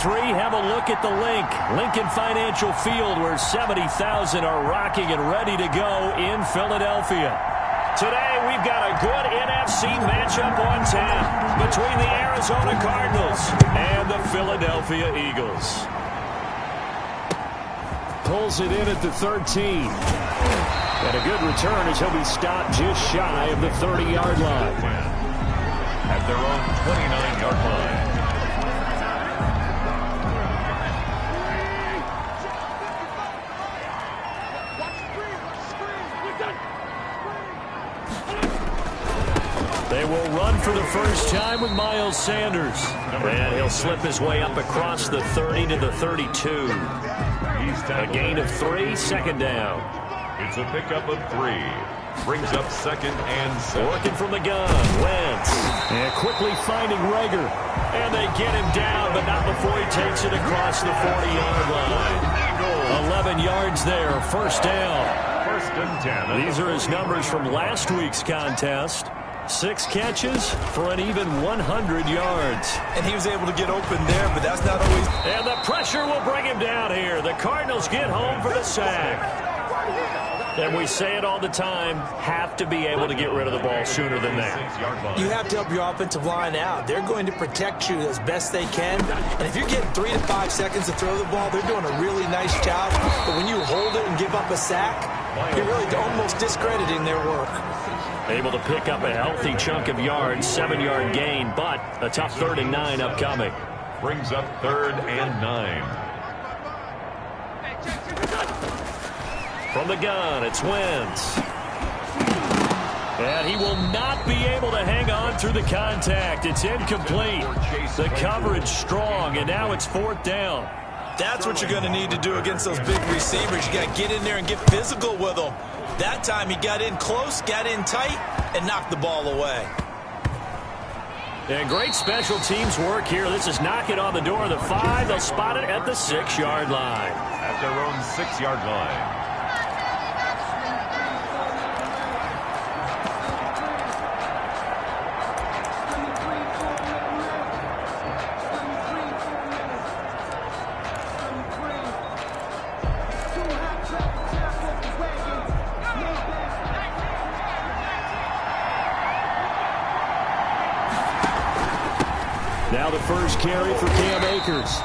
3, have a look at the link. Lincoln Financial Field, where 70,000 are rocking and ready to go in Philadelphia. Today, we've got a good NFC matchup on tap between the Arizona Cardinals and the Philadelphia Eagles. Pulls it in at the 13. And a good return as he'll be stopped just shy of the 30-yard line. At their own 29-yard line. They will run for the first time with Miles Sanders. And he'll slip his way up across the 30 to the 32. A gain of 3, second down. It's a pickup of 3. Brings up second and 7. Working from the gun, Wentz. And quickly finding Rager. And they get him down, but not before he takes it across the 40-yard line. 11 yards there, first down. First and 10. These are his numbers from last week's contest. 6 catches for an even 100 yards. And he was able to get open there, but that's not always... And the pressure will bring him down here. The Cardinals get home for the sack. And we say it all the time, have to be able to get rid of the ball sooner than that. You have to help your offensive line out. They're going to protect you as best they can. And if you're getting 3 to 5 seconds to throw the ball, they're doing a really nice job. But when you hold it and give up a sack, you're really almost discrediting their work. Able to pick up a healthy chunk of yards, 7-yard gain, but a tough 3rd and 9 upcoming. Brings up 3rd and 9. From the gun, it's Wentz. And he will not be able to hang on through the contact. It's incomplete. The coverage strong, and now it's 4th down. That's what you're going to need to do against those big receivers. You got to get in there and get physical with them. That time he got in close, got in tight, and knocked the ball away. And great special teams work here. This is knock it on the door of the 5. They'll spot it at the 6-yard line. At their own 6-yard line. Now the first carry for Cam Akers.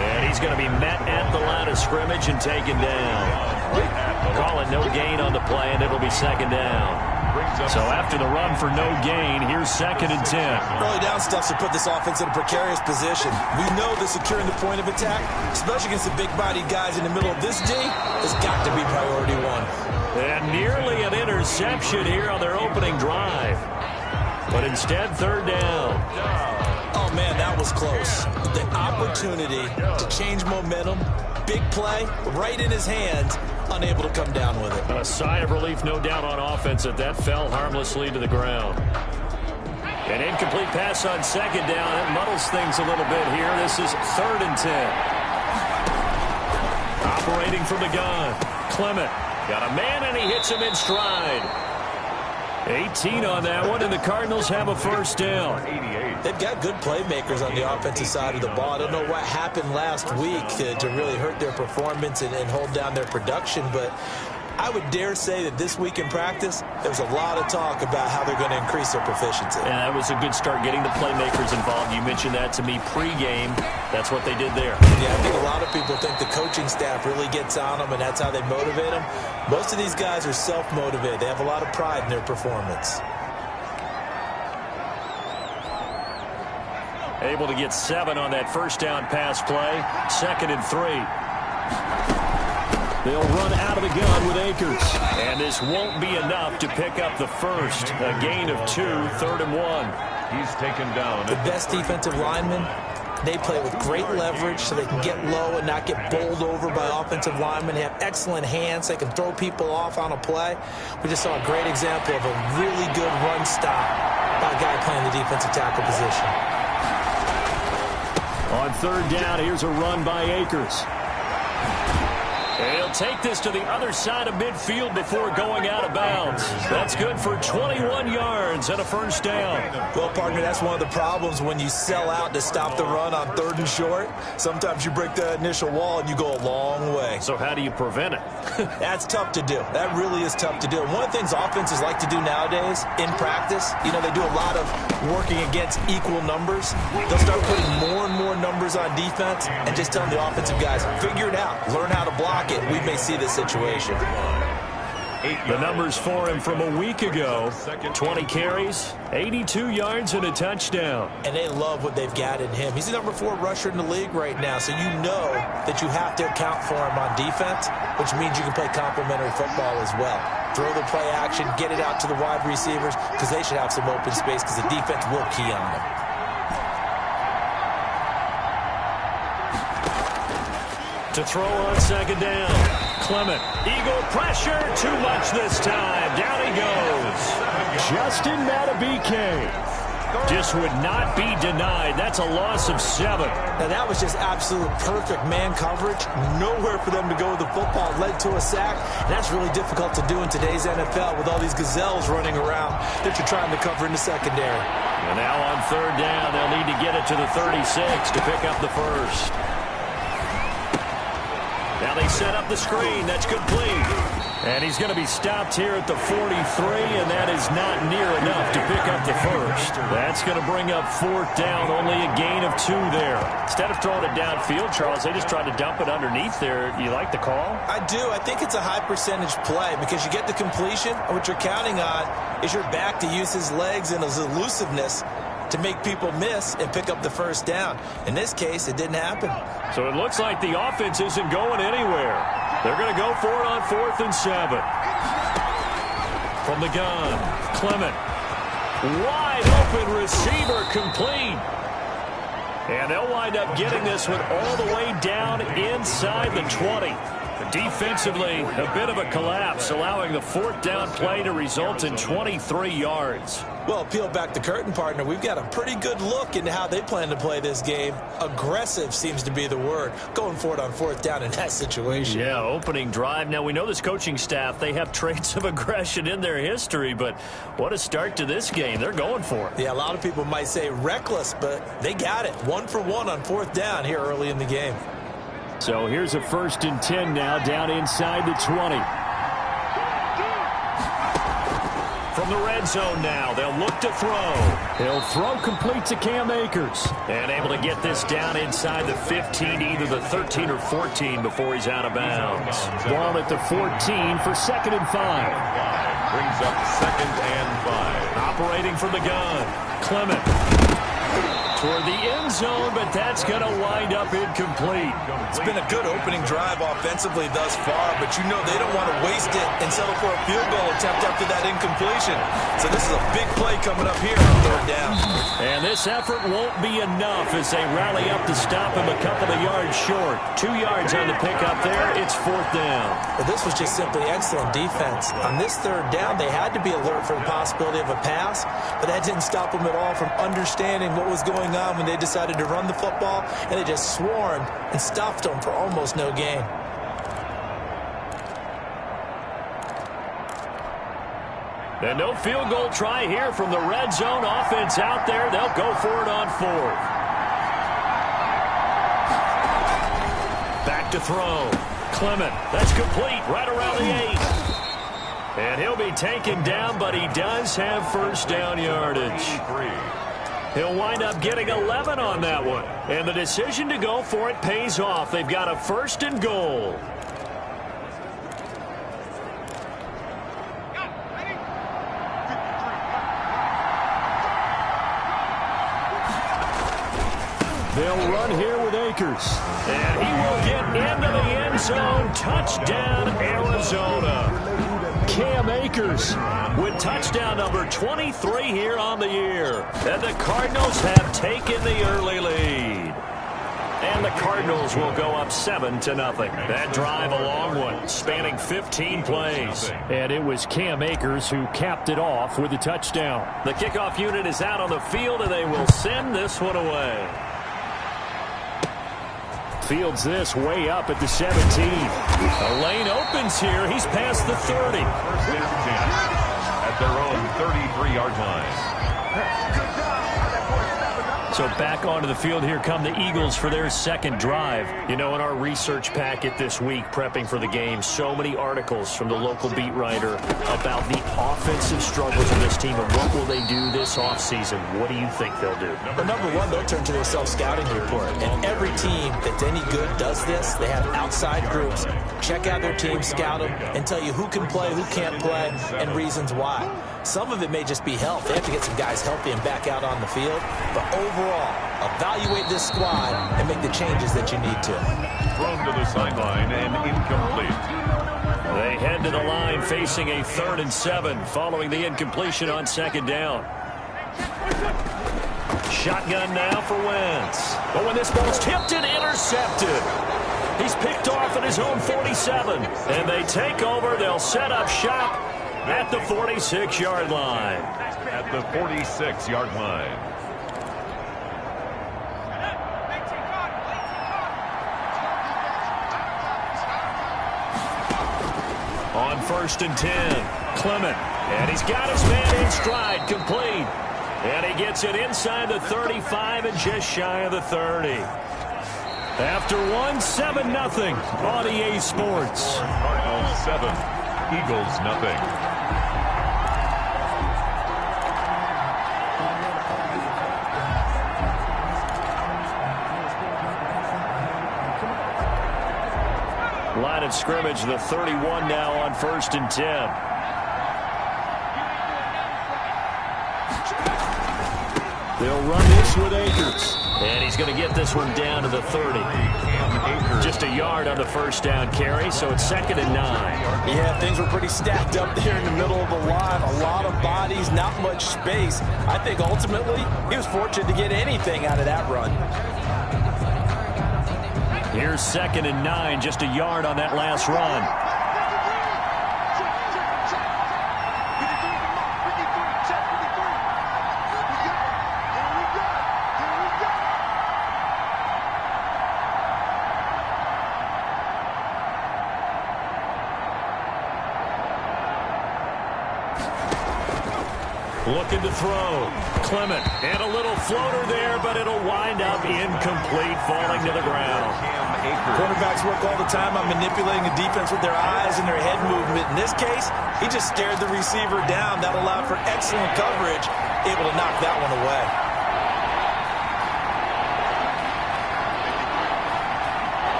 And he's going to be met at the line of scrimmage and taken down. Calling no gain on the play, and it'll be 2nd down. So after the run for no gain, here's 2nd and 10. Early down stuff to put this offense in a precarious position. We know that securing the point of attack, especially against the big-bodied guys in the middle of this D, has got to be priority 1. And nearly an interception here on their opening drive. But instead, 3rd down. Oh, man, that was close. The opportunity to change momentum, big play, right in his hands, unable to come down with it. A sigh of relief, no doubt, on offense that fell harmlessly to the ground. An incomplete pass on 2nd down. It muddles things a little bit here. This is 3rd and 10. Operating from the gun. Clement got a man, and he hits him in stride. 18 on that one, and the Cardinals have a first down. They've got good playmakers on the offensive side of the ball. I don't know what happened last week to really hurt their performance and hold down their production, but I would dare say that this week in practice, there was a lot of talk about how they're going to increase their proficiency. And that was a good start, getting the playmakers involved. You mentioned that to me pregame. That's what they did there. Yeah, I think a lot of people think the coaching staff really gets on them, and that's how they motivate them. Most of these guys are self-motivated. They have a lot of pride in their performance. Able to get 7 on that first down pass play. 2nd and 3. They'll run out of the gun with Akers. And this won't be enough to pick up the first. A gain of 2, 3rd and 1. He's taken down. The best defensive linemen, they play with great leverage so they can get low and not get bowled over by offensive linemen. They have excellent hands. They can throw people off on a play. We just saw a great example of a really good run stop by a guy playing the defensive tackle position. On 3rd down, here's a run by Akers. And he'll take this to the other side of midfield before going out of bounds. That's good for 21 yards and a first down. Well, partner, that's one of the problems when you sell out to stop the run on 3rd and short. Sometimes you break the initial wall and you go a long way. So how do you prevent it? That's tough to do. That really is tough to do. One of the things offenses like to do nowadays in practice, you know, they do a lot of working against equal numbers. They'll start putting more and more numbers on defense and just telling the offensive guys, figure it out, learn how to block it. We may see this situation. The numbers for him from a week ago: 20 carries, 82 yards, and a touchdown. And they love what they've got in him. He's the number 4 rusher in the league right now, so you know that you have to account for him on defense, which means you can play complementary football as well. Throw the play action, get it out to the wide receivers, because they should have some open space because the defense will key on them. To throw on 2nd down. Clement. Eagle pressure. Too much this time. Down he goes. Justin Matabike just would not be denied. That's a loss of 7. Now, that was just absolute perfect man coverage. Nowhere for them to go with the football. Led to a sack. And that's really difficult to do in today's NFL with all these gazelles running around that you're trying to cover in the secondary. And now on 3rd down, they'll need to get it to the 36 to pick up the first. Now they set up the screen. That's complete. And he's going to be stopped here at the 43, and that is not near enough to pick up the first. That's going to bring up 4th down, only a gain of 2 there. Instead of throwing it downfield, Charles, they just tried to dump it underneath there. You like the call? I do. I think it's a high percentage play because you get the completion, and what you're counting on is your back to use his legs and his elusiveness to make people miss and pick up the first down. In this case, it didn't happen. So it looks like the offense isn't going anywhere. They're going to go for it on 4th and 7. From the gun, Clement. Wide open receiver, complete. And they'll wind up getting this one all the way down inside the 20. Defensively, a bit of a collapse, allowing the 4th down play to result in 23 yards. Well, peel back the curtain, partner. We've got a pretty good look into how they plan to play this game. Aggressive seems to be the word. Going for it on 4th down in that situation. Yeah, opening drive. Now, we know this coaching staff, they have traits of aggression in their history, but what a start to this game. They're going for it. Yeah, a lot of people might say reckless, but they got it. 1 for 1 on 4th down here early in the game. So here's a 1st and 10 now, down inside the 20. From the red zone now, they'll look to throw. He'll throw complete to Cam Akers. And able to get this down inside the 15, either the 13 or 14 before he's out of bounds. Ball at the 14 for 2nd and 5. Brings up 2nd and 5. Operating from the gun, Clement. Toward the end zone, but that's going to wind up incomplete. It's been a good opening drive offensively thus far, but you know they don't want to waste it and settle for a field goal attempt after that incompletion. So this is a big play coming up here on 3rd down. And this effort won't be enough as they rally up to stop him a couple of yards short. 2 yards on the pickup there. It's 4th down. Well, this was just simply excellent defense. On this 3rd down, they had to be alert for the possibility of a pass, but that didn't stop them at all from understanding what was going on when they decided to run the football, and they just swarmed and stuffed them for almost no gain. And no field goal try here from the red zone. Offense out there. They'll go for it on 4th. Back to throw. Clement. That's complete right around the 8. And he'll be taken down, but he does have 1st down yardage. He'll wind up getting 11 on that one. And the decision to go for it pays off. They've got a 1st and goal. They'll run here with Akers. And he will get into the end zone. Touchdown, Arizona. Cam Akers with touchdown number 23 here on the year. And the Cardinals have taken the early lead. And the Cardinals will go up 7-0. That drive a long one, spanning 15 plays. And it was Cam Akers who capped it off with a touchdown. The kickoff unit is out on the field, and they will send this one away. Fields this way up at the 17. A lane opens here. He's past the 30. First and 10 at their own 33-yard line. So back onto the field, here come the Eagles for their second drive. You know, in our research packet this week, prepping for the game, so many articles from the local beat writer about the offensive struggles of this team and what will they do this offseason. What do you think they'll do? Well, number one, they'll turn to their self-scouting report. And every team that's any good does this. They have outside groups. Check out their team, scout them, and tell you who can play, who can't play, and reasons why. Some of it may just be health. They have to get some guys healthy and back out on the field. But overall, evaluate this squad and make the changes that you need to. Thrown to the sideline and incomplete. They head to the line facing a 3rd and 7 following the incompletion on 2nd down. Shotgun now for Wentz. But when this ball's tipped and intercepted, he's picked off at his own 47. And they take over. They'll set up shop at the 46-yard line. At the 46-yard line. On 1st and 10, Clement. And he's got his man in stride, complete. And he gets it inside the 35 and just shy of the 30. After one, 7-0 on EA Sports. Cardinals 7, Eagles nothing. Line of scrimmage, the 31 now on 1st and 10. They'll run this with Akers. And he's going to get this one down to the 30. Just a yard on the first down carry, so it's 2nd and 9. Yeah, things were pretty stacked up there in the middle of the line. A lot of bodies, not much space. I think ultimately he was fortunate to get anything out of that run. Here's 2nd and 9, just a yard on that last run. Looking to throw. Clement, and a little floater there, but it'll wind up incomplete, falling to the ground. Quarterbacks work all the time on manipulating the defense with their eyes and their head movement. In this case, he just stared the receiver down. That allowed for excellent coverage, able to knock that one away.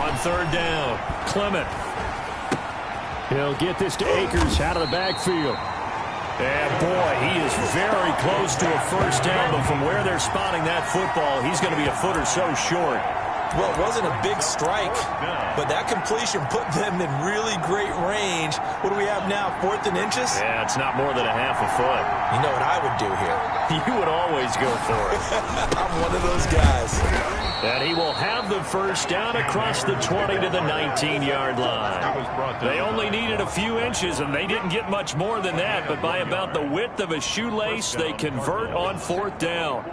On 3rd down, Clement. He'll get this to Akers out of the backfield. And, boy, he is very close to a first down, but from where they're spotting that football, he's going to be a foot or so short. Well, it wasn't a big strike, but that completion put them in really great range. What do we have now, 4th and inches? Yeah, it's not more than a half a foot. You know what I would do here? You would always go for it. I'm one of those guys. And he will have the first down across the 20 to the 19-yard line. They only needed a few inches, and they didn't get much more than that, but by about the width of a shoelace, they convert on 4th down.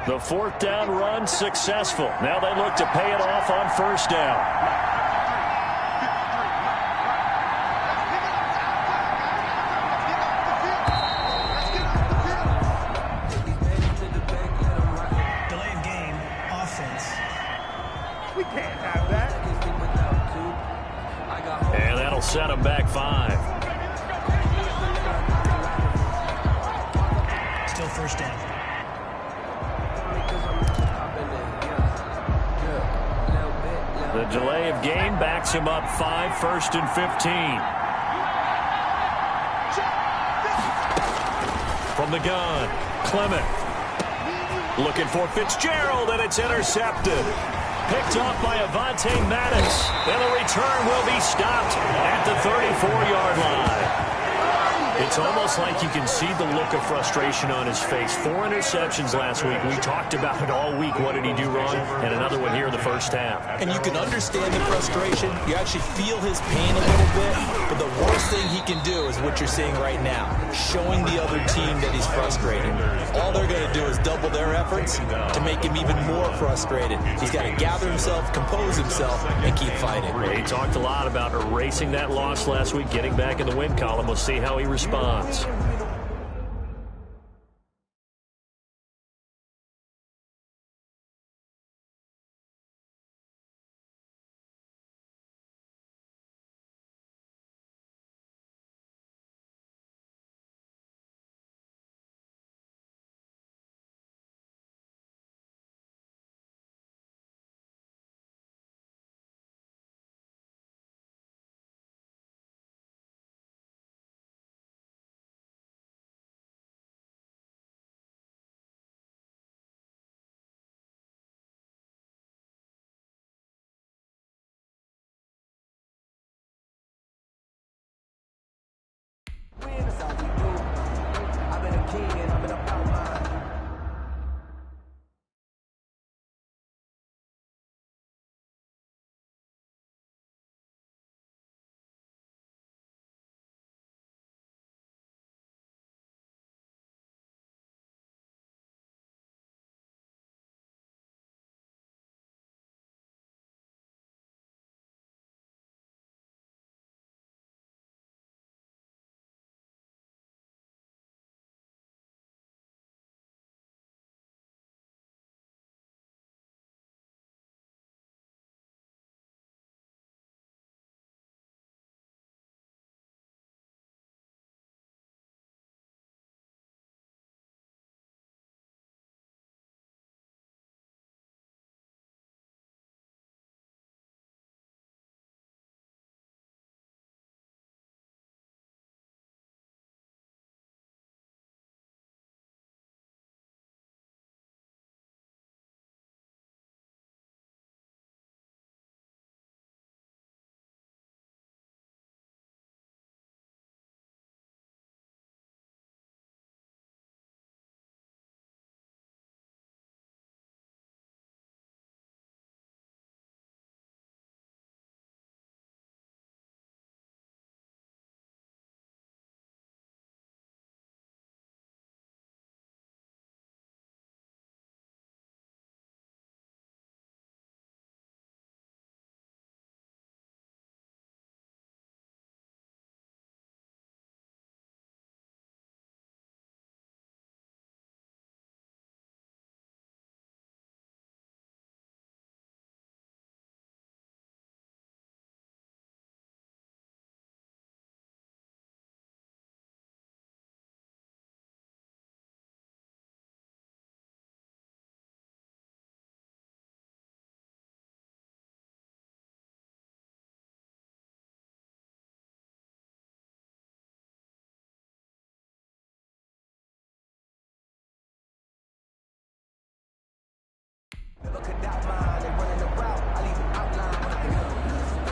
The 4th down run successful. Now they look to pay it off on 1st down. Delay of game, offense. We can't have that. And that'll set them back 5. Still 1st down. The delay of game backs him up 5, 1st and 15. From the gun, Clement. Looking for Fitzgerald, and it's intercepted. Picked off by Avonte Maddox. And the return will be stopped at the 34-yard line. It's almost like you can see the look of frustration on his face. 4 interceptions last week. We talked about it all week. What did he do wrong? And another one here in the first half. And you can understand the frustration. You actually feel his pain a little bit. But the worst thing he can do is what you're seeing right now, showing the other team that he's frustrated. All they're going to do is double their efforts to make him even more frustrated. He's got to gather himself, compose himself, and keep fighting. He talked a lot about erasing that loss last week, getting back in the win column. We'll see how he responds.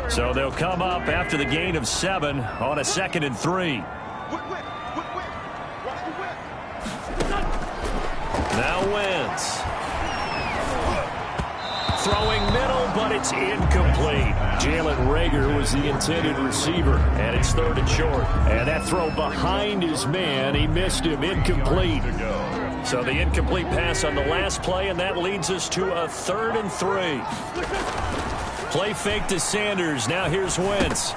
So they'll come up after the gain of 7 on a 2nd and 3. Now Wentz. Throwing middle, but it's incomplete. Jalen Reagor was the intended receiver, and it's 3rd and short. And that throw behind his man, he missed him, incomplete. So the incomplete pass on the last play, and that leads us to a 3rd and 3. Play fake to Sanders. Now here's Wentz.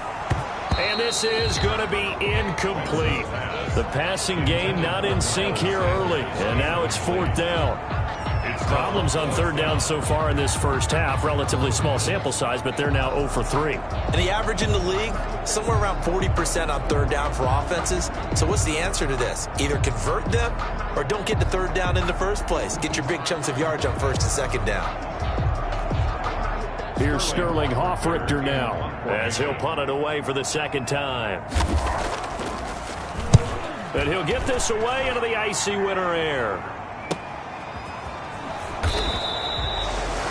And this is going to be incomplete. The passing game not in sync here early. And now it's 4th down. Problems on 3rd down so far in this first half. Relatively small sample size, but they're now 0 for 3. And the average in the league, somewhere around 40% on 3rd down for offenses. So what's the answer to this? Either convert them or don't get to 3rd down in the first place. Get your big chunks of yards on 1st and 2nd down. Here's Sterling Hoffrichter now as he'll punt it away for the 2nd time. And he'll get this away into the icy winter air.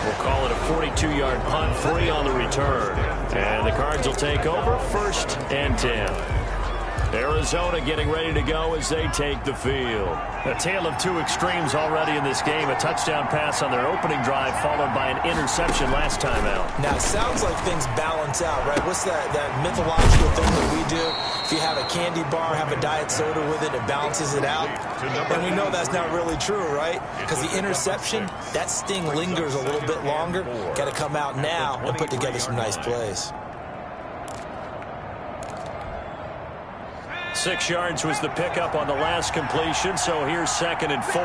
We'll call it a 42-yard punt, 3 on the return. And the Cards will take over 1st and 10. Arizona getting ready to go as they take the field. A tale of two extremes already in this game. A touchdown pass on their opening drive followed by an interception last time out. Now, it sounds like things balance out, right? What's that mythological thing that we do? If you have a candy bar, have a diet soda with it, it balances it out. And we know that's not really true, right? Because the interception, that sting lingers a little bit longer. Got to come out now and put together some nice plays. 6 yards was the pickup on the last completion, so here's 2nd and 4.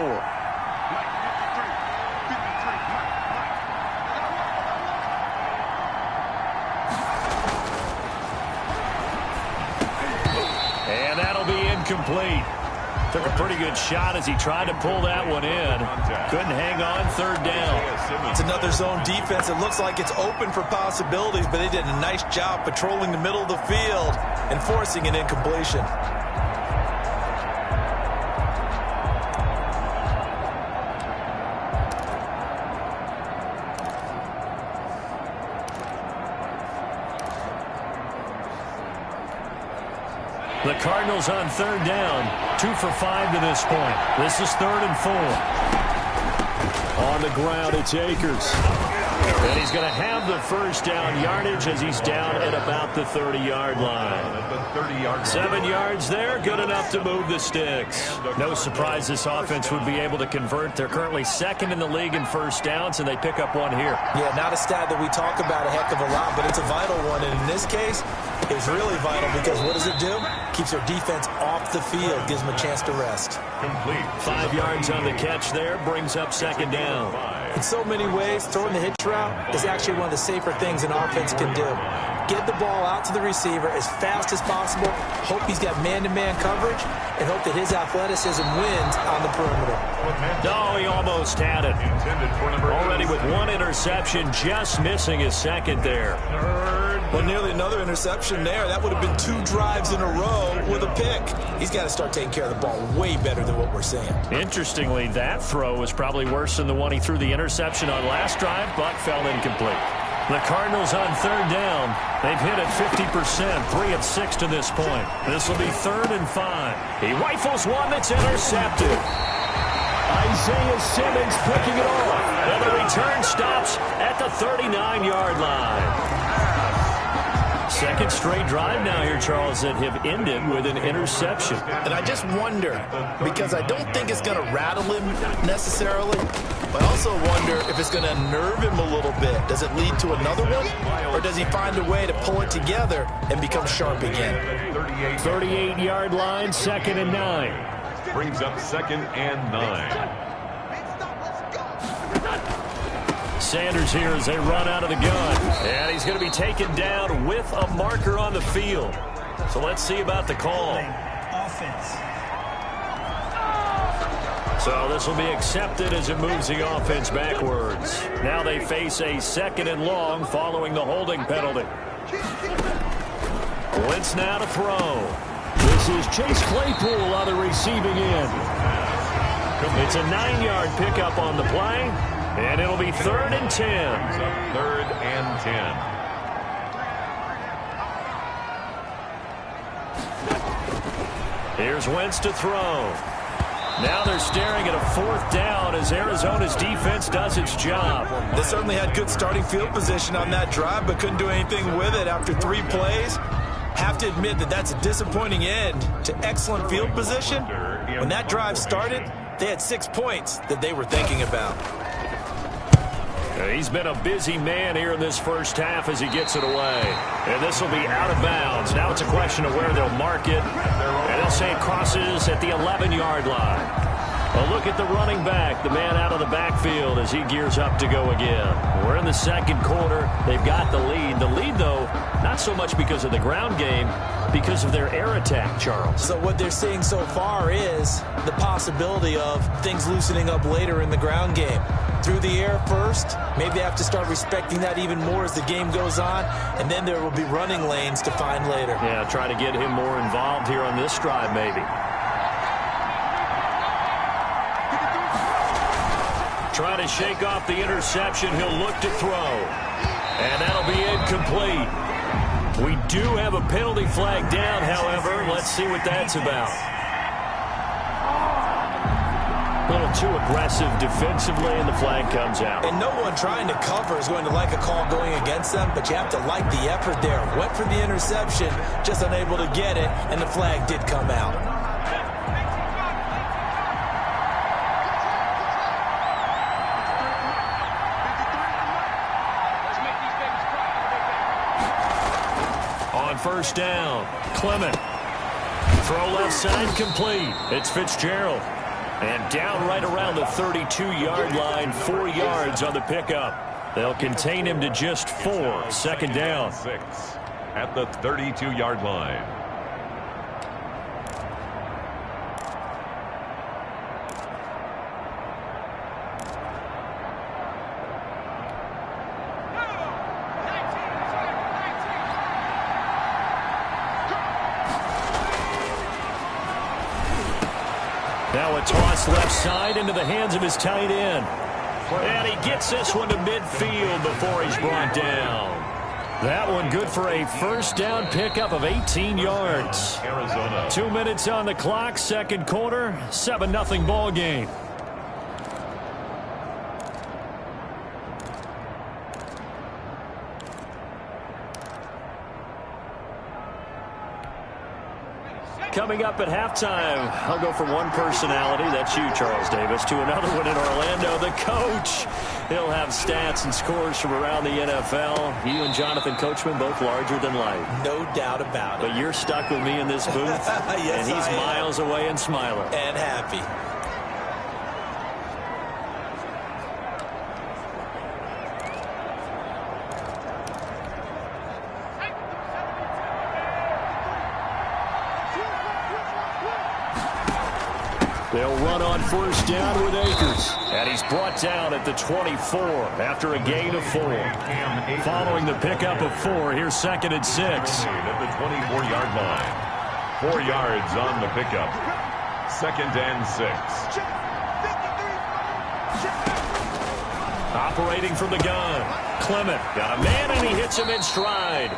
And that'll be incomplete. Took a pretty good shot as he tried to pull that one in. Couldn't hang on, 3rd down. It's another zone defense. It looks like it's open for possibilities, but they did a nice job patrolling the middle of the field and forcing an incompletion. The Cardinals on 3rd down, 2 for 5 to this point. This is 3rd and 4. On the ground, it's Akers. And he's going to have the first down yardage as he's down at about the 30-yard line. 7 yards there, good enough to move the sticks. No surprise this offense would be able to convert. They're currently 2nd in the league in first downs, and they pick up one here. Yeah, not a stat that we talk about a heck of a lot, but it's a vital one. And in this case, it's really vital because what does it do? Keeps their defense off the field, gives them a chance to rest. Complete. 5 yards on the catch there, brings up 2nd down. In so many ways, throwing the hitch route is actually one of the safer things an offense can do. Get the ball out to the receiver as fast as possible, hope he's got man-to-man coverage, and hope that his athleticism wins on the perimeter. No, he almost had it. Already with one interception, just missing his 2nd there. Well, nearly another interception there. That would have been 2 drives in a row with a pick. He's got to start taking care of the ball way better than what we're seeing. Interestingly, that throw was probably worse than the one he threw the interception on last drive, but fell incomplete. The Cardinals on 3rd down. They've hit it 50%, 3 of 6 to this point. This will be 3rd and 5. He rifles one that's intercepted. Isaiah Simmons picking it off. And the return stops at the 39-yard line. 2nd straight drive now here, Charles, that have ended with an interception. And I just wonder, because I don't think it's going to rattle him necessarily, but I also wonder if it's going to unnerve him a little bit. Does it lead to another one? Or does he find a way to pull it together and become sharp again? 38-yard line, 2nd and 9. Brings up 2nd and 9. Sanders here as they run out of the gun. And he's going to be taken down with a marker on the field. So let's see about the call. Offense. So this will be accepted as it moves the offense backwards. Now they face a 2nd and long following the holding penalty. Wentz now to throw. This is Chase Claypool on the receiving end. It's a 9-yard pickup on the play. And it'll be 3rd and 10. 3rd and 10. Here's Wentz to throw. Now they're staring at a 4th down as Arizona's defense does its job. They certainly had good starting field position on that drive, but couldn't do anything with it after 3 plays. Have to admit that that's a disappointing end to excellent field position. When that drive started, they had 6 points that they were thinking about. He's been a busy man here in this first half as he gets it away. And this will be out of bounds. Now it's a question of where they'll mark it. And they'll say it crosses at the 11-yard line. A look at the running back, the man out of the backfield as he gears up to go again. We're in the 2nd quarter. They've got the lead. The lead, though, not so much because of the ground game, because of their air attack, Charles. So what they're seeing so far is the possibility of things loosening up later in the ground game. Through the air first, maybe they have to start respecting that even more as the game goes on, and then there will be running lanes to find later. Yeah, try to get him more involved here on this drive, maybe. Trying to shake off the interception. He'll look to throw. And that'll be incomplete. We do have a penalty flag down, however. Let's see what that's about. A little too aggressive defensively, and the flag comes out. And no one trying to cover is going to like a call going against them, but you have to like the effort there. Went for the interception, just unable to get it, and the flag did come out. On first down, Clement. Throw left side complete. It's Fitzgerald. And down right around the 32-yard line, 4 yards on the pickup. They'll contain him to just 4. Second down. 6 at the 32-yard line. Now a toss left side into the hands of his tight end. And he gets this one to midfield before he's brought down. That one good for a first down pickup of 18 yards. Arizona. 2 minutes on the clock, second quarter, 7-0 ball game. Coming up at halftime, I'll go from one personality, that's you, Charles Davis, to another one in Orlando, the coach. He'll have stats and scores from around the NFL. You and Jonathan Coachman, both larger than life. No doubt about it. But you're stuck with me in this booth, yes, and he's miles away and smiling. And happy. They'll run on first down with Akers. And he's brought down at the 24 after a gain of 4. Following the pickup of 4, here's second and 6. At the 24-yard line. 4 yards on the pickup. Second and 6. Operating from the gun. Clement got a man, and he hits him in stride.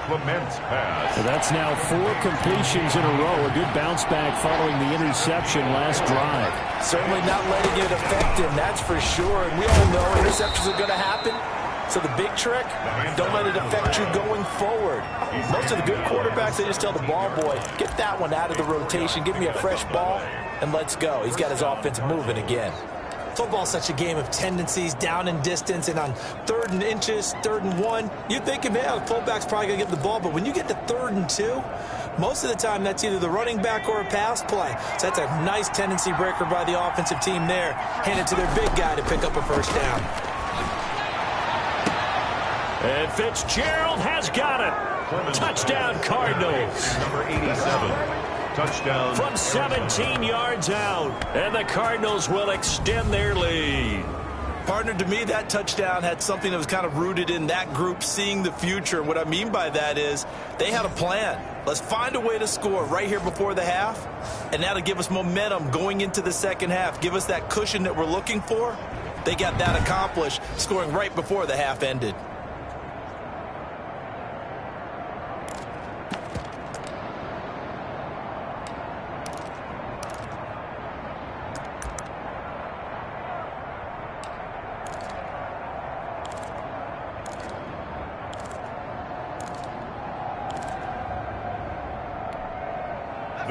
Clement's pass. Well, that's now 4 completions in a row. A good bounce back following the interception last drive. Certainly not letting it affect him, that's for sure. And we all know interceptions are going to happen. So the big trick, don't let it affect you going forward. Most of the good quarterbacks, they just tell the ball boy, get that one out of the rotation, give me a fresh ball, and let's go. He's got his offense moving again. Football's such a game of tendencies, down and distance, and on 3rd and inches, 3rd and 1, you're thinking, man, the fullback's probably going to get the ball. But when you get to 3rd and 2, most of the time that's either the running back or a pass play. So that's a nice tendency breaker by the offensive team there. Hand it to their big guy to pick up a first down. And Fitzgerald has got it. Touchdown, Cardinals. Number 87. Touchdown. From 17 yards out. And the Cardinals will extend their lead. Partner, to me, that touchdown had something that was kind of rooted in that group seeing the future. What I mean by that is they had a plan. Let's find a way to score right here before the half, and that'll give us momentum going into the second half. Give us that cushion that we're looking for. They got that accomplished, scoring right before the half ended.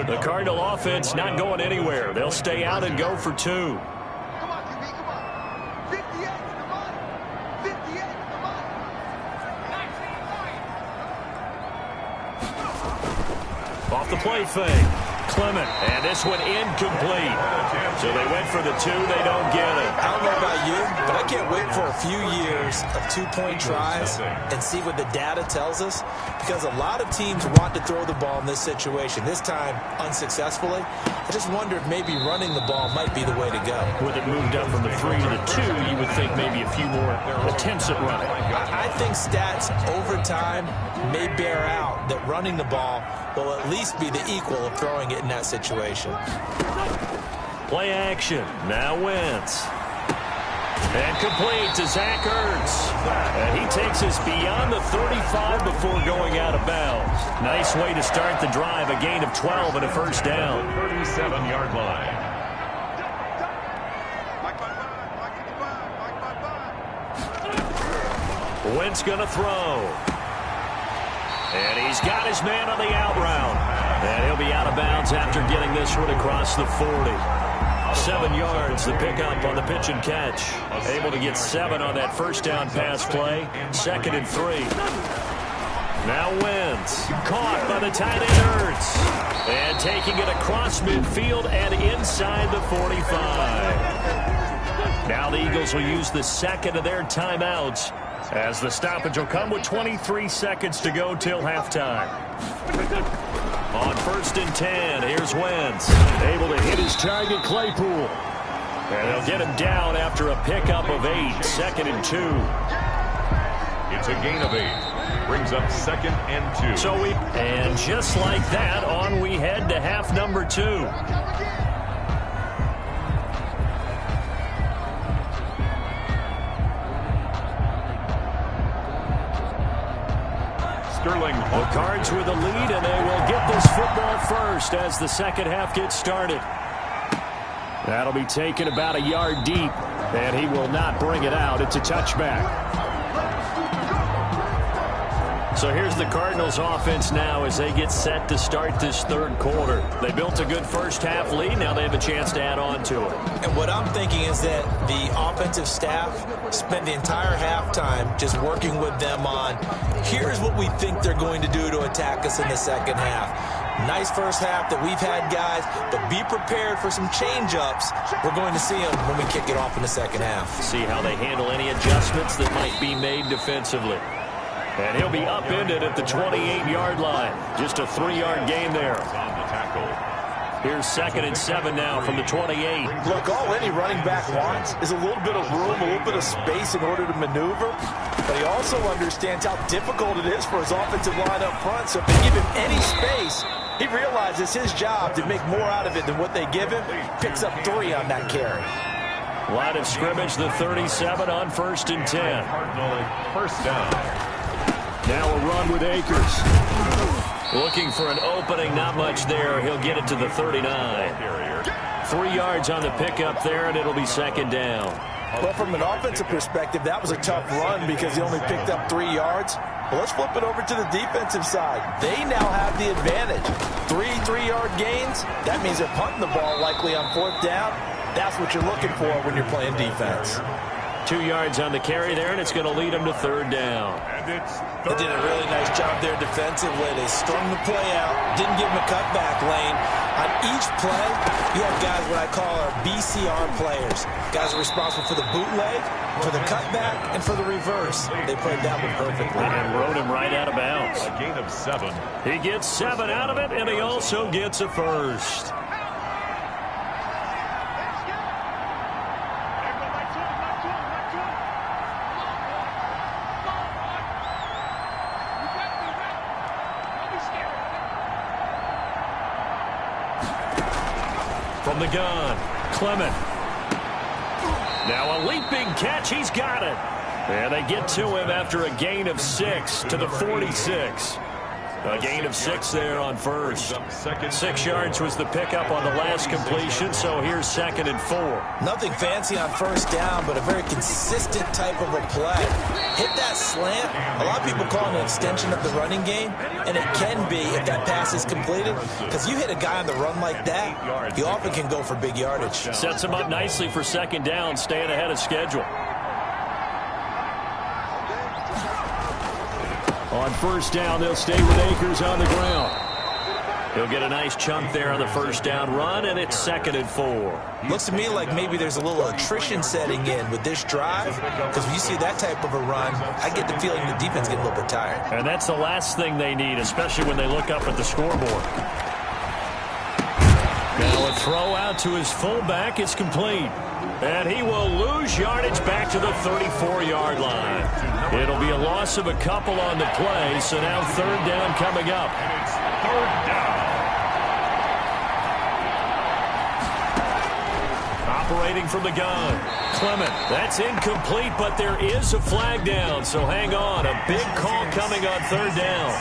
The Cardinal offense not going anywhere. They'll stay out and go for 2. Come on, QB, come on. 58, come on. 58, come on. Off the play fake. Clement, and this one incomplete. So they went for the 2, they don't get it. I don't know about you, but I can't wait for a few years of 2-point tries and see what the data tells us, because a lot of teams want to throw the ball in this situation, this time unsuccessfully. I just wonder if maybe running the ball might be the way to go. With it moved up from the 3 to the 2, you would think maybe a few more attempts at running. I think stats over time may bear out that running the ball will at least be the equal of throwing it in that situation. Play action. Now Wentz. And complete to Zach Ertz. And he takes us beyond the 35 before going out of bounds. Nice way to start the drive, a gain of 12 and a first down. 37-yard line. Wentz going to throw. And he's got his man on the out route. And he'll be out of bounds after getting this one across the 40. 7 yards, the pickup on the pitch and catch. Able to get 7 on that first down pass play. 2nd and 3. Now Wentz, caught by the tight end Ertz. And taking it across midfield and inside the 45. Now the Eagles will use the second of their timeouts, as the stoppage will come with 23 seconds to go till halftime. On 1st and 10, here's Wentz. Able to hit his target, Claypool. And they'll get him down after a pickup of 8. 2nd and 2. It's a gain of 8. Brings up 2nd and 2. And just like that, on we head to half number 2. The Cards with a lead, and they will get this football first as the second half gets started. That'll be taken about a yard deep, and he will not bring it out. It's a touchback. So here's the Cardinals offense now as they get set to start this third quarter. They built a good first half lead. Now they have a chance to add on to it. And what I'm thinking is that the offensive staff spent the entire halftime just working with them on, here's what we think they're going to do to attack us in the second half. Nice first half that we've had, guys, but be prepared for some change-ups. We're going to see them when we kick it off in the second half. See how they handle any adjustments that might be made defensively. And he'll be upended at the 28-yard line. Just a 3-yard gain there. Here's 2nd and 7 now from the 28. Look, all any running back wants is a little bit of room, a little bit of space in order to maneuver. But he also understands how difficult it is for his offensive line up front. So if they give him any space, he realizes his job to make more out of it than what they give him. Picks up 3 on that carry. Line of scrimmage, the 37 on 1st and 10. First down. Now a run with Akers. Looking for an opening, not much there. He'll get it to the 39. 3 yards on the pickup there, and it'll be 2nd down. Well, from an offensive perspective, that was a tough run because he only picked up 3 yards. Well, let's flip it over to the defensive side. They now have the advantage. 3 3-yard gains. That means they're punting the ball likely on 4th down. That's what you're looking for when you're playing defense. 2 yards on the carry there, and it's going to lead them to 3rd down. They did a really nice job there defensively. They strung the play out, didn't give him a cutback lane. On each play, you have guys what I call our BCR players. Guys are responsible for the bootleg, for the cutback, and for the reverse. They played that one perfectly. And rode him right out of bounds. A gain of 7. He gets 7 out of it, and he also gets a first. From the gun, Clement. Now a leaping catch, he's got it. And they get to him after a gain of 6 to the 46. A gain of 6 there on first. 6 yards was the pickup on the last completion, so here's 2nd and 4. Nothing fancy on first down, but a very consistent type of a play. Hit that slant. A lot of people call it an extension of the running game, and it can be if that pass is completed, because you hit a guy on the run like that, you often can go for big yardage. Sets him up nicely for 2nd down, staying ahead of schedule. On first down, they'll stay with Akers on the ground. He'll get a nice chunk there on the first down run, and it's 2nd and 4. Looks to me like maybe there's a little attrition setting in with this drive, because when you see that type of a run, I get the feeling the defense getting a little bit tired. And that's the last thing they need, especially when they look up at the scoreboard. Now a throw out to his fullback. It's complete. And he will lose yardage back to the 34-yard line. It'll be a loss of a couple on the play, so now 3rd down coming up. And it's 3rd down. operating from the gun. Clement, that's incomplete, but there is a flag down, so hang on. A big call coming on third down.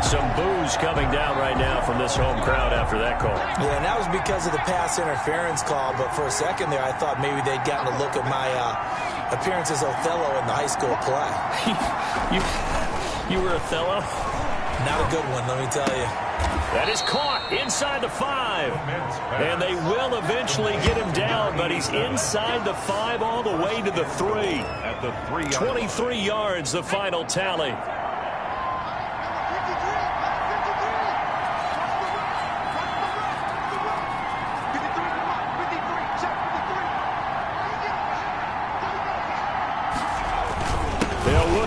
Some boos coming down right now from this home crowd after that call. Yeah, and that was because of the pass interference call, but for a second there, I thought maybe they'd gotten a look at my appearance as Othello in the high school play. You were Othello? Not a good one, let me tell you. That is caught inside the 5. And they will eventually get him down, but he's inside the 5 all the way to the 3. At the 3 23 yards, the final tally.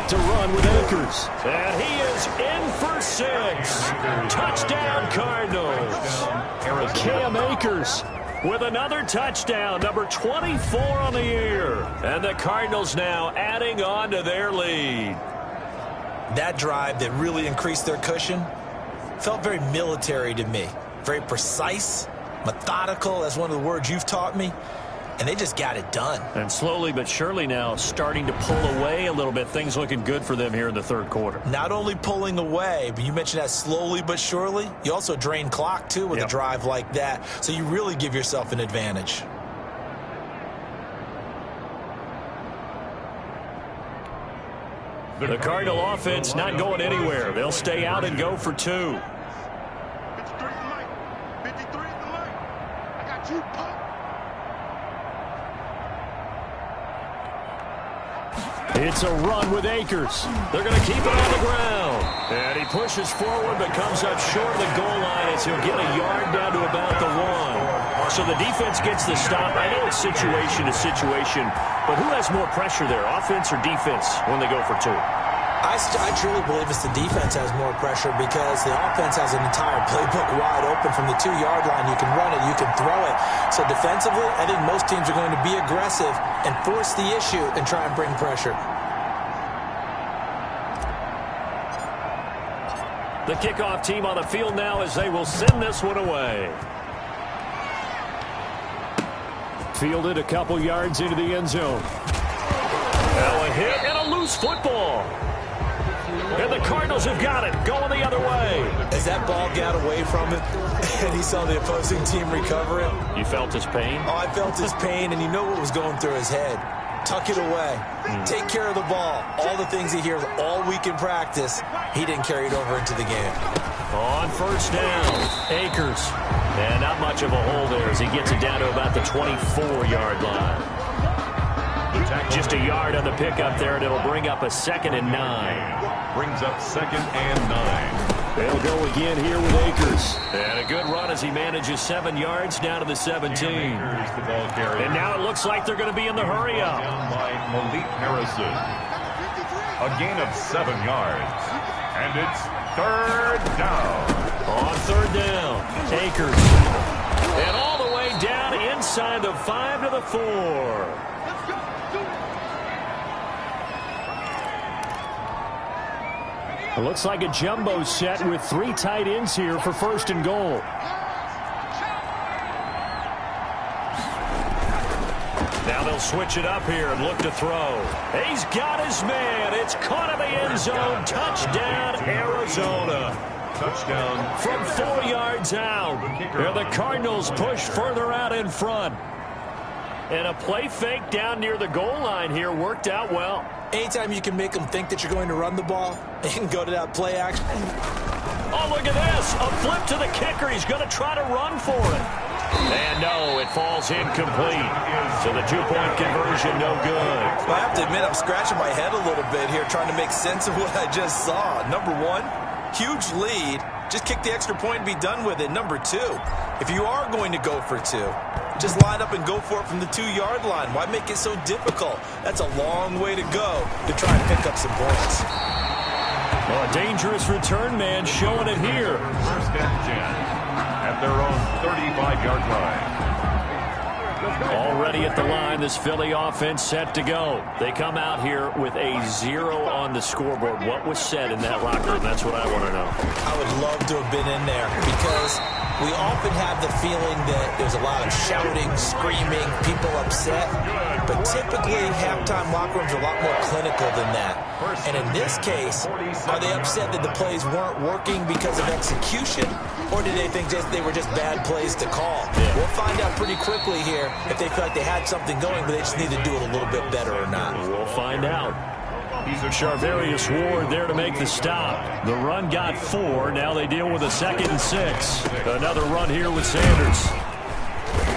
To run with Akers. And he is in for 6. Touchdown, Cardinals. Cam Akers with another touchdown, number 24 on the year. And the Cardinals now adding on to their lead. That drive that really increased their cushion felt very military to me. Very precise, methodical. That's one of the words you've taught me. And they just got it done. And slowly but surely now starting to pull away a little bit. Things looking good for them here in the third quarter. Not only pulling away, but you mentioned that slowly but surely. You also drain clock, too, with a drive like that. So you really give yourself an advantage. The Cardinal offense not going anywhere. They'll stay out and go for 2. 53 is the light. 53 is the light. I got you, Pop. It's a run with Akers. They're going to keep it on the ground. And he pushes forward but comes up short of the goal line as he'll get a yard down to about the 1. So the defense gets the stop. I know it's situation to situation, but who has more pressure there, offense or defense, when they go for 2? I truly believe it's the defense has more pressure because the offense has an entire playbook wide open from the 2-yard line. You can run it, you can throw it. So defensively, I think most teams are going to be aggressive and force the issue and try and bring pressure. The kickoff team on the field now as they will send this one away. Fielded a couple yards into the end zone. Now a hit and a loose football. And the Cardinals have got it, going the other way. As that ball got away from him and he saw the opposing team recover it. You felt his pain? Oh, I felt his pain, and you know what was going through his head. Tuck it away. Take care of the ball. All the things he hears all week in practice, he didn't carry it over into the game. On first down, Akers. And not much of a hole there as he gets it down to about the 24-yard line. Just a yard on the pickup there, and it'll bring up a 2nd and 9. Brings up 2nd and 9. They'll go again here with Akers. And a good run as he manages 7 yards down to the 17. And now it looks like they're going to be in the hurry-up. Down by Malik Harrison. A gain of 7 yards. And it's 3rd down. On 3rd down, Akers. And all the way down inside the 5 to the 4. It looks like a jumbo set with 3 tight ends here for 1st and goal. Now they'll switch it up here and look to throw. He's got his man. It's caught in the end zone. Touchdown, Arizona. Touchdown. From 4 yards out. And the Cardinals push further out in front. And a play fake down near the goal line here worked out well. Anytime you can make them think that you're going to run the ball, you can go to that play action. Oh, look at this. A flip to the kicker. He's going to try to run for it. And no, it falls incomplete. So the 2-point conversion, no good. Well, I have to admit, I'm scratching my head a little bit here trying to make sense of what I just saw. Number 1, huge lead. Just kick the extra point and be done with it. Number 2, if you are going to go for 2, just line up and go for it from the 2-yard line. Why make it so difficult? That's a long way to go to try and pick up some points. Well, a dangerous return man showing it here. 1st and 10 at their own 35-yard line. Already at the line, this Philly offense set to go. They come out here with a 0 on the scoreboard. What was said in that locker room? That's what I want to know. I would love to have been in there because We often have the feeling that there's a lot of shouting, screaming, people upset. But typically, halftime locker rooms are a lot more clinical than that. And in this case, are they upset that the plays weren't working because of execution? Or did they think they were just bad plays to call? Yeah. We'll find out pretty quickly here if they feel like they had something going, but they just need to do it a little bit better or not. We'll find out. Charvarius Ward there to make the stop. The run got 4. Now they deal with a 2nd and 6. Another run here with Sanders.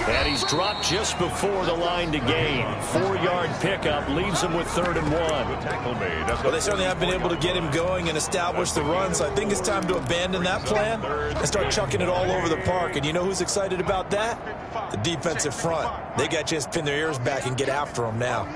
And he's dropped just before the line to gain. 4-yard pickup leaves him with 3rd and 1. Well, they certainly have been able to get him going and establish the run, so I think it's time to abandon that plan and start chucking it all over the park. And you know who's excited about that? The defensive front. They got to just pin their ears back and get after him now.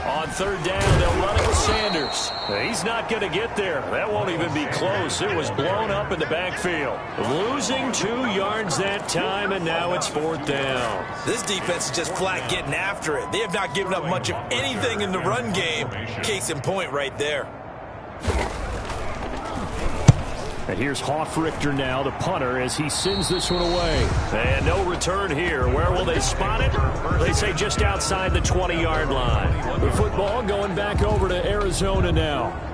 On 3rd down, they'll run it with Sanders. He's not going to get there. That won't even be close. It was blown up in the backfield. Losing 2 yards that time, and now it's 4th down. This defense is just flat getting after it. They have not given up much of anything in the run game. Case in point right there. And here's Hofrichter now, the punter, as he sends this one away. And no return here. Where will they spot it? They say just outside the 20-yard line. The football going back over to Arizona now.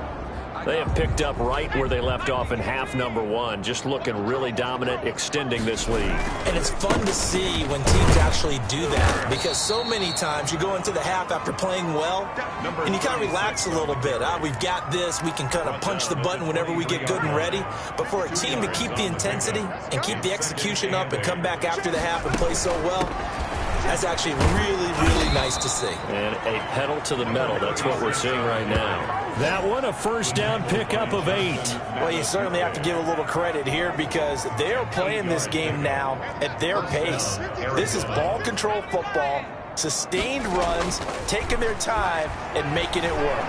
They have picked up right where they left off in half number 1, just looking really dominant, extending this lead. And it's fun to see when teams actually do that, because so many times you go into the half after playing well, and you kind of relax a little bit. We've got this. We can kind of punch the button whenever we get good and ready. But for a team to keep the intensity and keep the execution up and come back after the half and play so well, that's actually really, really nice to see. And a pedal to the metal. That's what we're seeing right now. That one, a 1st down pickup of 8. Well, you certainly have to give a little credit here because they are playing this game now at their pace. This is ball control football, sustained runs, taking their time and making it work.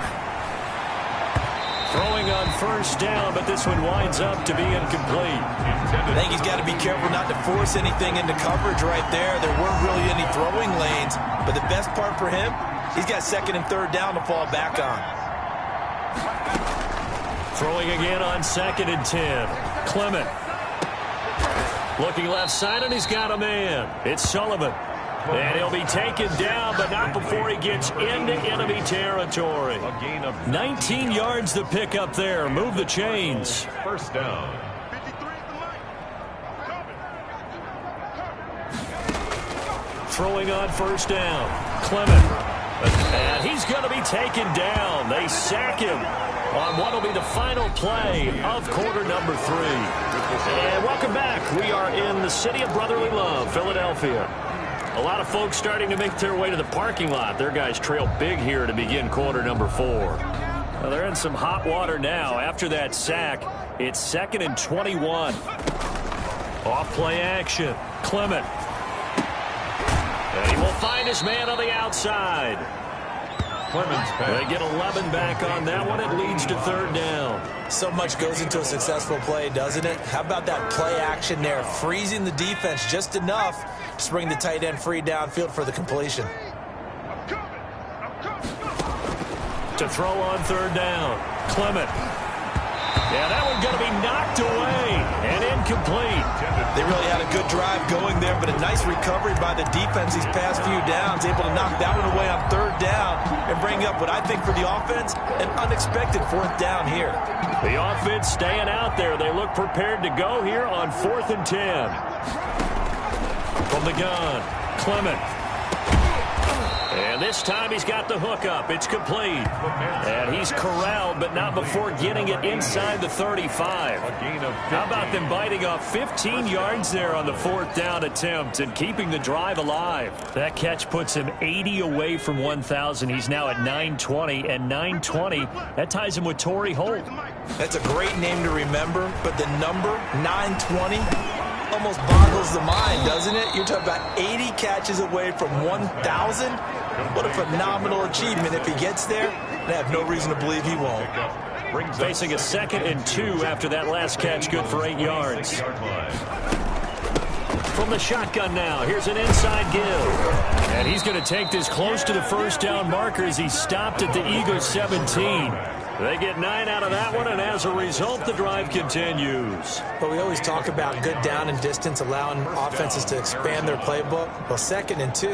Throwing on 1st down, but this one winds up to be incomplete. I think he's got to be careful not to force anything into coverage right there. There weren't really any throwing lanes, but the best part for him, he's got 2nd and 3rd down to fall back on. Throwing again on 2nd and 10. Clement. Looking left side, and he's got a man. It's Sullivan. And he'll be taken down, but not before he gets into enemy territory. 19 yards to pick up there. Move the chains. 1st down. Throwing on 1st down. Clement. And he's going to be taken down. They sack him on what will be the final play of quarter number 3. And welcome back. We are in the city of brotherly love, Philadelphia. A lot of folks starting to make their way to the parking lot. Their guys trail big here to begin quarter number 4. Well, they're in some hot water now. After that sack, it's 2nd and 21. Off play action. Clement. And he will find his man on the outside. They get 11 back on that one. It leads to 3rd down. So much goes into a successful play, doesn't it? How about that play action there? Freezing the defense just enough to bring the tight end free downfield for the completion. To throw on 3rd down. Clement. Yeah, that one's going to be knocked away and incomplete. They really had a good drive going there, but a nice recovery by the defense these past few downs, able to knock that one away on 3rd down and bring up what I think for the offense, an unexpected 4th down here. The offense staying out there. They look prepared to go here on 4th and 10. From the gun, Clement. And this time he's got the hookup. It's complete. And he's corralled, but not before getting it inside the 35. How about them biting off 15 yards there on the 4th down attempt and keeping the drive alive? That catch puts him 80 away from 1,000. He's now at 920, and 920, that ties him with Torrey Holt. That's a great name to remember, but the number, 920, almost boggles the mind, doesn't it? You're talking about 80 catches away from 1,000. What a phenomenal achievement. If he gets there, I have no reason to believe he won't. Facing a 2nd and 2 after that last catch, good for 8 yards. From the shotgun now, here's an inside give. And he's going to take this close to the 1st down marker as he stopped at the Eagles 17. They get 9 out of that one, and as a result, the drive continues. But we always talk about good down and distance, allowing offenses to expand their playbook. Well, 2nd and 2,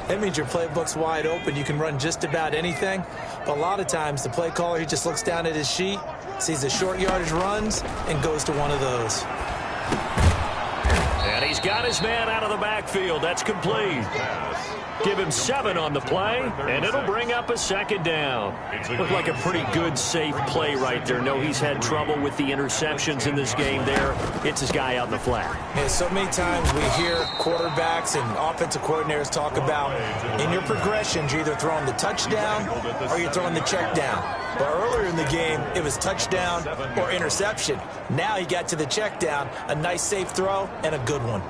that means your playbook's wide open. You can run just about anything. But a lot of times, the play caller, he just looks down at his sheet, sees the short yardage runs, and goes to one of those. And he's got his man out of the backfield. That's complete. Give him 7 on the play, and it'll bring up a 2nd down. Looked like a pretty good, safe play right there. No, he's had trouble with the interceptions in this game there. Hits his guy out in the flat. And so many times we hear quarterbacks and offensive coordinators talk about in your progressions, you're either throwing the touchdown or you're throwing the check down. But earlier in the game, it was touchdown or interception. Now he got to the check down, a nice safe throw, and a good one.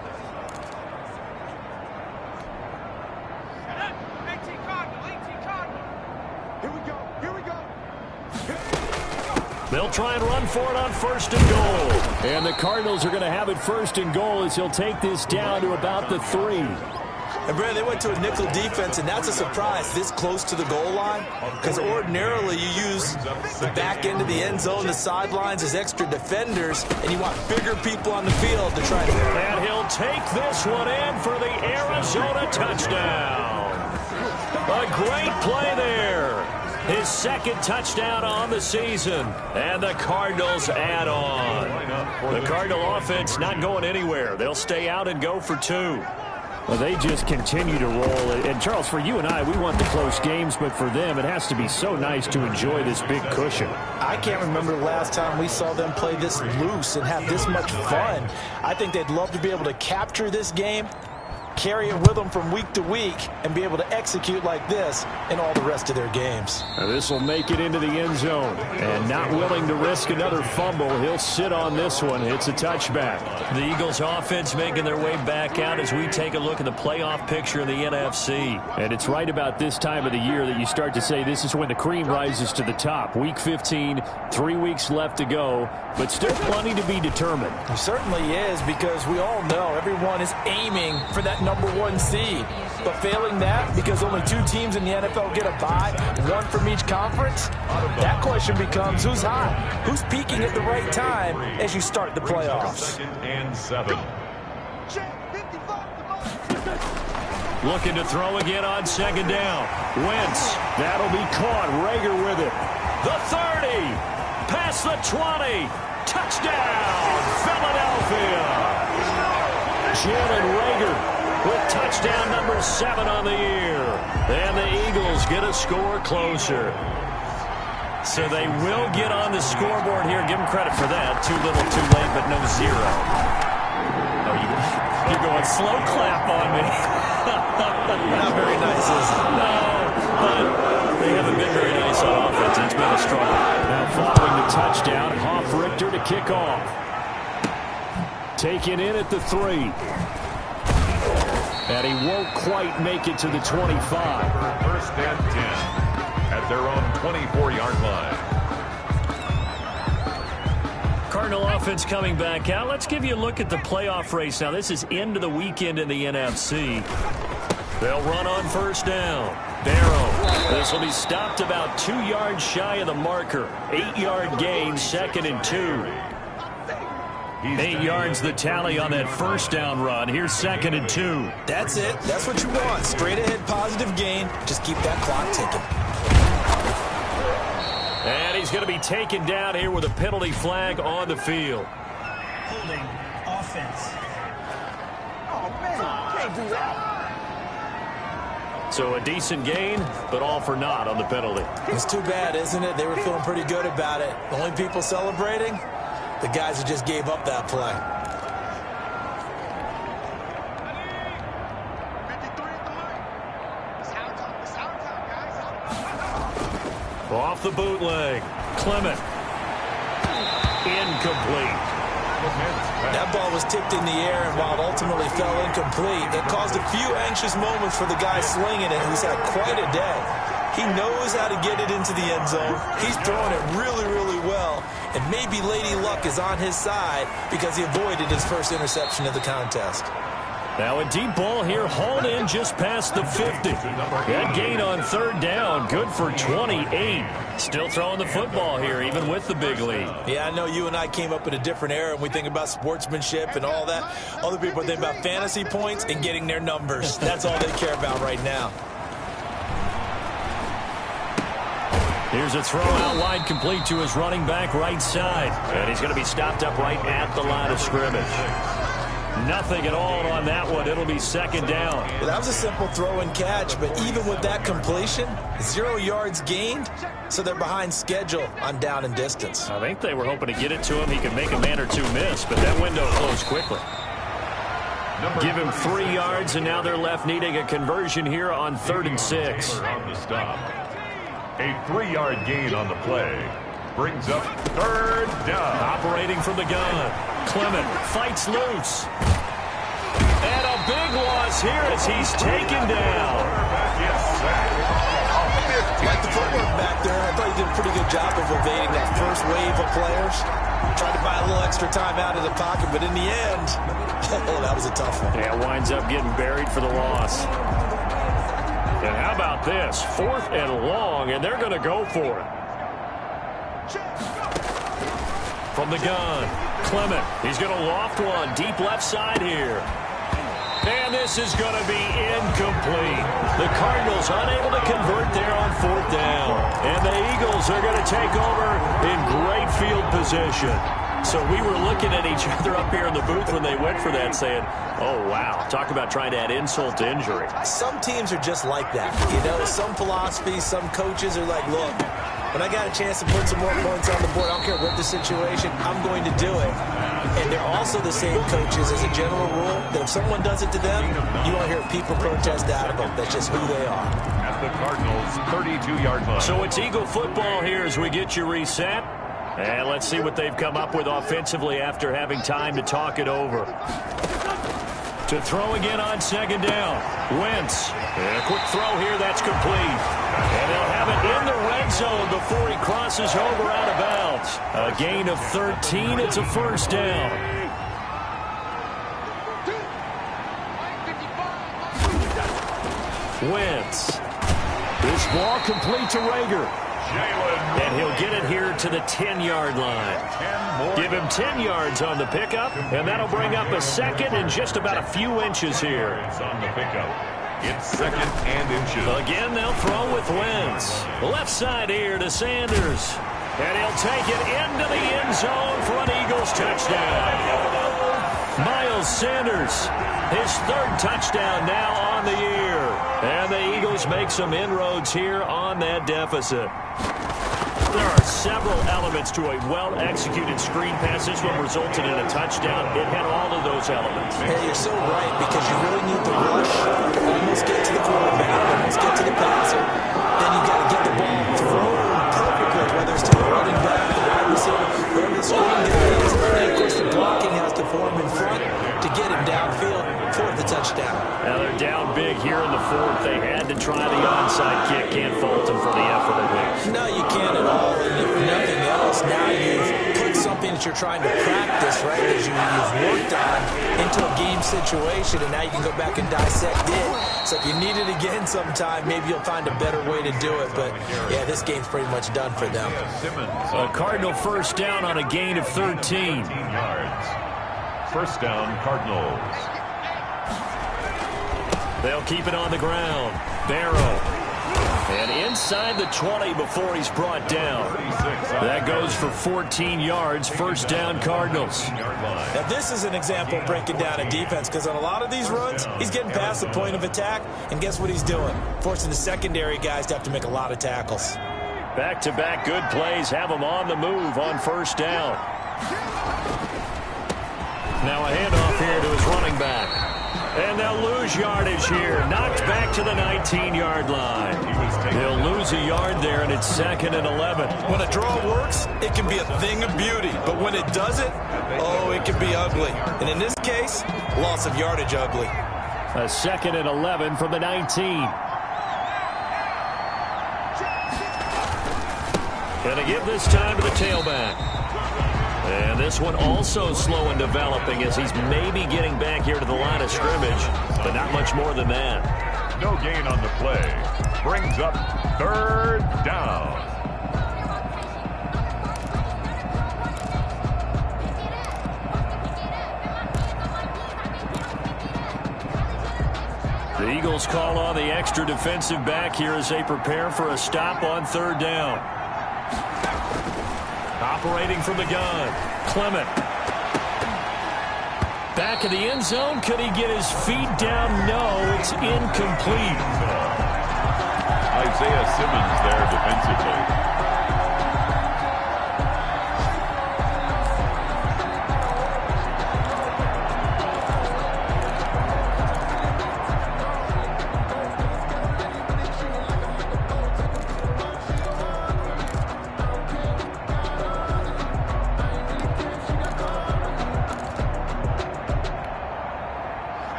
They'll try and run for it on 1st and goal. And the Cardinals are going to have it 1st and goal as he'll take this down to about the 3. And, Brad, they went to a nickel defense, and that's a surprise this close to the goal line, because ordinarily you use the back end of the end zone, the sidelines as extra defenders, and you want bigger people on the field to try to... And he'll take this one in for the Arizona touchdown. A great play there. His 2nd touchdown on the season. And the Cardinals add on. The Cardinal offense not going anywhere. They'll stay out and go for 2. Well, they just continue to roll. And, Charles, for you and I, we want the close games, but for them, it has to be so nice to enjoy this big cushion. I can't remember the last time we saw them play this loose and have this much fun. I think they'd love to be able to capture this game, carry it with them from week to week, and be able to execute like this in all the rest of their games. Now this will make it into the end zone. And not willing to risk another fumble, he'll sit on this one. It's a touchback. The Eagles offense making their way back out as we take a look at the playoff picture in the NFC. And it's right about this time of the year that you start to say this is when the cream rises to the top. Week 15, 3 weeks left to go, but still plenty to be determined. It certainly is, because we all know everyone is aiming for that #1 seed. But failing that, because only 2 teams in the NFL get a bye, 1 from each conference, that question becomes who's hot? Who's peaking at the right time as you start the playoffs? 2nd and 7. Looking to throw again on 2nd down. Wentz. That'll be caught. Rager with it. The 30. Past the 20. Touchdown, Philadelphia. Jalen Rager with touchdown number 7 on the year. And the Eagles get a score closer. So they will get on the scoreboard here. Give them credit for that. Too little, too late, but no 0. Oh, you're going slow clap on me. Not very nice, is it? No, but they haven't been very nice on offense. It's been a struggle. Now following the touchdown, Richter to kick off. Taken in at the 3. And he won't quite make it to the 25. 1st and 10 at their own 24-yard line. Cardinal offense coming back out. Let's give you a look at the playoff race. Now, this is into the weekend in the NFC. They'll run on 1st down. Barrow. This will be stopped about 2 yards shy of the marker. 8-yard gain, 2nd and 2. 8 yards the tally on that 1st down run. Here's 2nd and 2. That's it. That's what you want. Straight ahead, positive gain. Just keep that clock ticking. And he's going to be taken down here with a penalty flag on the field. Holding offense. Oh, man, you can't do that. So a decent gain, but all for naught on the penalty. It's too bad, isn't it? They were feeling pretty good about it. The only people celebrating? The guys who just gave up that play. 53 at the line. It's our time. It's our time, guys. Off the bootleg. Clement. Incomplete. That ball was tipped in the air, and while it ultimately fell incomplete, it caused a few anxious moments for the guy slinging it, who's had quite a day. He knows how to get it into the end zone. He's throwing it really, really well. And maybe Lady Luck is on his side because he avoided his first interception of the contest. Now a deep ball here, hauled in just past the 50. That gain on third down, good for 28. Still throwing the football here, even with the big lead. Yeah, I know you and I came up in a different era, and we think about sportsmanship and all that. Other people think about fantasy points and getting their numbers. That's all they care about right now. Here's a throw out wide, complete to his running back right side. And he's going to be stopped up right at the line of scrimmage. Nothing at all on that one. It'll be second down. Well, that was a simple throw and catch, but even with that completion, 0 yards gained, so they're behind schedule on down and distance. I think they were hoping to get it to him. He could make a man or two miss, but that window closed quickly. Give him 3 yards, and now they're left needing a conversion here on 3rd and 6. A 3-yard gain on the play brings up 3rd down. Operating from the gun, Clement fights loose. And a big loss here as he's taken down. Like the footwork back there, I thought he did a pretty good job of evading that first wave of players. Tried to buy a little extra time out of the pocket, but in the end, oh, that was a tough one. Yeah, winds up getting buried for the loss. And how about this? 4th and long, and they're going to go for it. From the gun, Clement. He's going to loft one deep left side here. And this is going to be incomplete. The Cardinals unable to convert there on 4th down. And the Eagles are going to take over in great field position. So we were looking at each other up here in the booth when they went for that, saying, oh, wow, talk about trying to add insult to injury. Some teams are just like that. You know, some philosophies, some coaches are like, look, when I got a chance to put some more points on the board, I don't care what the situation, I'm going to do it. And they're also the same coaches as a general rule that if someone does it to them, you won't hear people protest out of them. That's just who they are. At the Cardinals' 32-yard line. So it's Eagle football here as we get you reset. And let's see what they've come up with offensively after having time to talk it over. To throw again on 2nd down. Wentz. And a quick throw here, that's complete. And they'll have it in the red zone before he crosses over out of bounds. A gain of 13. It's a 1st down. Wentz. This ball complete to Rager. And he'll get it here to the 10-yard line. Give him 10 yards on the pickup, and that'll bring up a 2nd and just about a few inches here. On the pickup. It's 2nd and inches. Again, they'll throw with Wentz. Left side here to Sanders. And he'll take it into the end zone for an Eagles touchdown. Miles Sanders, his 3rd touchdown now on the year. And the Eagles make some inroads here on that deficit. There are several elements to a well-executed screen pass. This one resulted in a touchdown. It had all of those elements. Hey, you're so right, because you really need the rush to almost get to the quarterback, almost get to the passer. Then you got to get the ball thrown perfectly, whether it's to the running back, the wide receiver, wherever the screen guy is. And, of course, the blocking has to form in front to get him downfield for the touchdown. Now they're down big here in the 4th. They had to try the onside kick. Can't fault them for the effort at least. No, you can't at all. And if nothing else, now you've put something that you're trying to practice, right, as you've worked on into a game situation, and now you can go back and dissect it. So if you need it again sometime, maybe you'll find a better way to do it. But, yeah, this game's pretty much done for them. A Cardinal 1st down on a gain of 13. 13 yards. 1st down, Cardinals. They'll keep it on the ground. Barrow. And inside the 20 before he's brought down. That goes for 14 yards. 1st down, Cardinals. Now, this is an example of breaking down a defense, because on a lot of these runs, he's getting past the point of attack, and guess what he's doing? Forcing the secondary guys to have to make a lot of tackles. Back-to-back good plays have him on the move on 1st down. Now a handoff here to his running back. And they'll lose yardage here. Knocked back to the 19-yard line. They'll lose a yard there, and it's 2nd and 11. When a draw works, it can be a thing of beauty. But when it doesn't, oh, it can be ugly. And in this case, loss of yardage ugly. A 2nd and 11 from the 19. Gonna give this time to the tailback. And this one also slow in developing as he's maybe getting back here to the line of scrimmage, but not much more than that. No gain on the play. Brings up 3rd down. The Eagles call on the extra defensive back here as they prepare for a stop on 3rd down. Operating from the gun, Clement. Back of the end zone. Could he get his feet down? No, it's incomplete. Isaiah Simmons there defensively.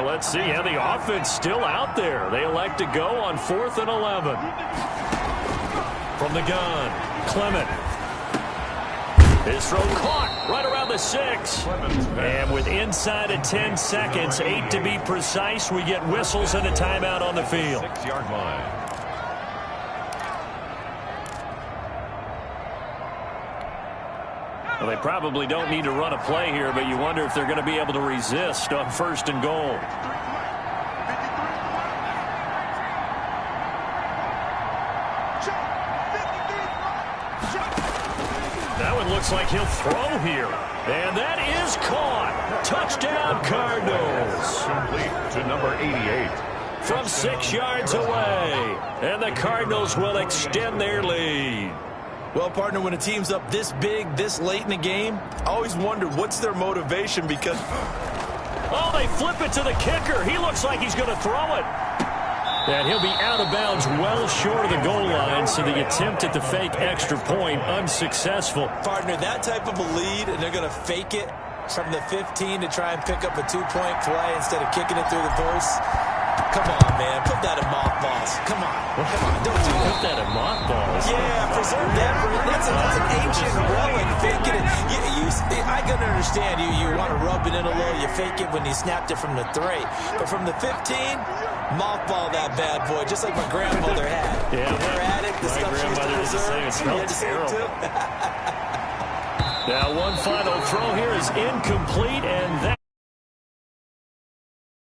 Let's see how the offense still out there. They elect to go on 4th and 11. From the gun, Clement. His throw caught right around the 6. And with inside of 10 seconds, 8 to be precise, we get whistles and a timeout on the field. 6-yard line. Well, they probably don't need to run a play here, but you wonder if they're going to be able to resist on 1st and goal. That one looks like he'll throw here. And that is caught. Touchdown, Cardinals. Complete to number 88. From 6 yards away. And the Cardinals will extend their lead. Well, partner, when a team's up this big, this late in the game, I always wonder what's their motivation because... Oh, they flip it to the kicker. He looks like he's going to throw it. And he'll be out of bounds well short of the goal line, so the attempt at the fake extra point unsuccessful. Partner, that type of a lead, and they're going to fake it from the 15 to try and pick up a 2-point play instead of kicking it through the post. Come on, man. Put that in mothballs. Come on. Come on. Don't do that. Put that in mothballs. Yeah, preserve that. That's an ancient relic. Faking it. I can understand you want to rub it in a little. You fake it when you snapped it from the 3. But from the 15, mothball that bad boy, just like my grandmother had. Yeah. Her addict, the stuff she used to preserve. It smelled terrible. Now one final throw here is incomplete, and that